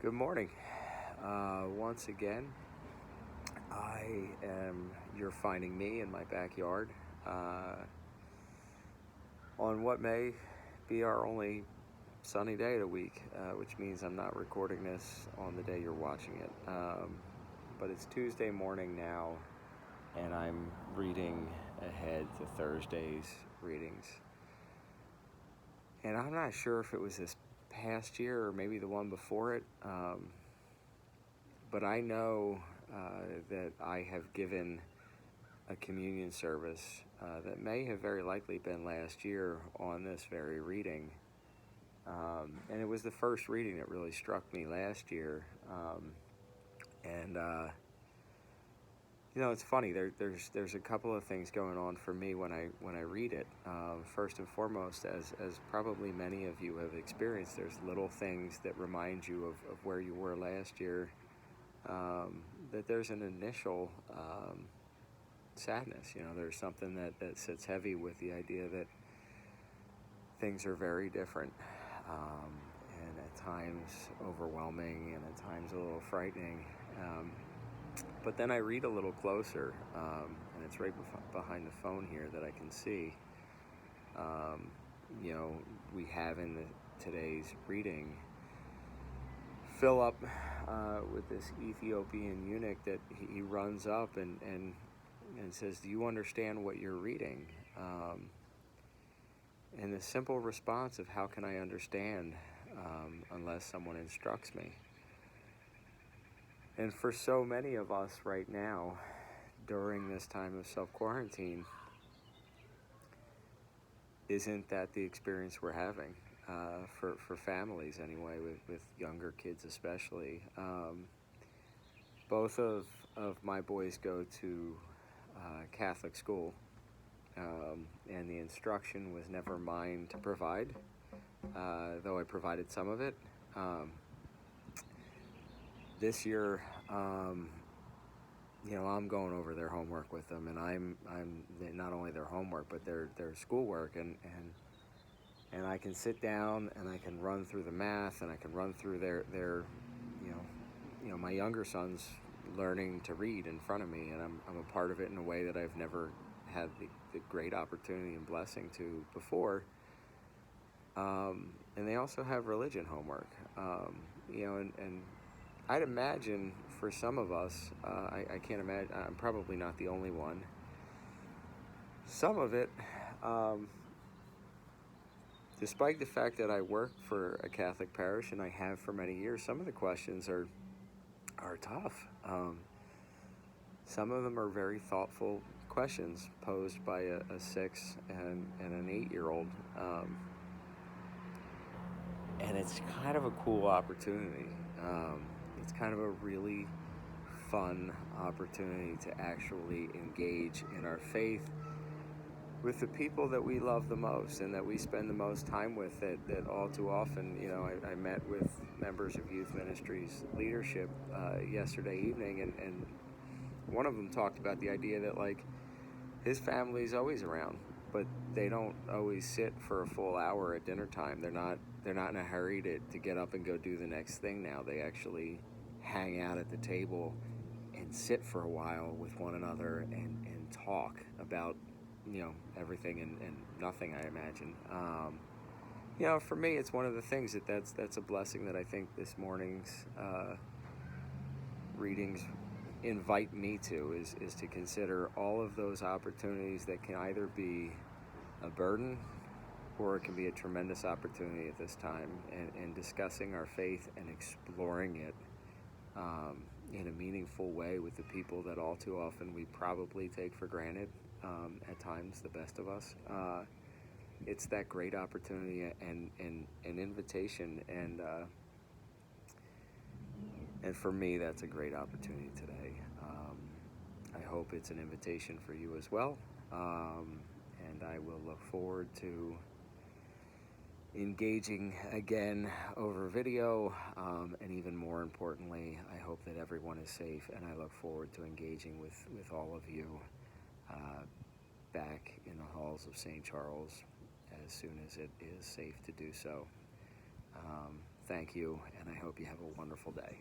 Good morning. Once again, you're finding me in my backyard on what may be our only sunny day of the week, which means I'm not recording this on the day you're watching it. But it's Tuesday morning now, and I'm reading ahead to Thursday's readings. And I'm not sure if it was this past year or maybe the one before it, but I know that I have given a communion service that may have very likely been last year on this very reading. And it was the first reading that really struck me last year. It's funny. There's a couple of things going on for me when I read it. First and foremost, as probably many of you have experienced, there's little things that remind you of where you were last year. That there's an initial sadness. There's something that sits heavy with the idea that things are very different, and at times overwhelming, and at times a little frightening. But then I read a little closer, and it's right behind the phone here that I can see. We have in today's reading Philip with this Ethiopian eunuch that he runs up and says, "Do you understand what you're reading?" And the simple response of, "How can I understand unless someone instructs me?" And for so many of us right now, during this time of self-quarantine, isn't that the experience we're having? For families anyway, with younger kids especially. Both of my boys go to Catholic school, and the instruction was never mine to provide, though I provided some of it. This year, I'm going over their homework with them, and I'm not only their homework but their schoolwork, and I can sit down and I can run through the math, and I can run through their my younger son's learning to read in front of me, and I'm a part of it in a way that I've never had the great opportunity and blessing to before. And they also have religion homework, and I'd imagine for some of us, I can't imagine, I'm probably not the only one. Some of it, despite the fact that I work for a Catholic parish and I have for many years, some of the questions are tough. Some of them are very thoughtful questions posed by a 6 and an 8-year-old. And it's kind of a cool opportunity. It's kind of a really fun opportunity to actually engage in our faith with the people that we love the most and that we spend the most time with, that all too often, I met with members of youth ministries leadership yesterday evening, and one of them talked about the idea that, like, his family's always around, but they don't always sit for a full hour at dinner time. They're not in a hurry to get up and go do the next thing now. They actually hang out at the table and sit for a while with one another and talk about everything and nothing, I imagine. For me, it's one of the things that's a blessing that I think this morning's readings invite me to, is to consider all of those opportunities that can either be a burden or it can be a tremendous opportunity at this time, and discussing our faith and exploring it in a meaningful way with the people that all too often we probably take for granted, at times, the best of us. It's that great opportunity and an invitation, and for me, that's a great opportunity today. I hope it's an invitation for you as well, and I will look forward to engaging again over video, and even more importantly, I hope that everyone is safe, and I look forward to engaging with all of you back in the halls of St. Charles as soon as it is safe to do so. thank you, and I hope you have a wonderful day.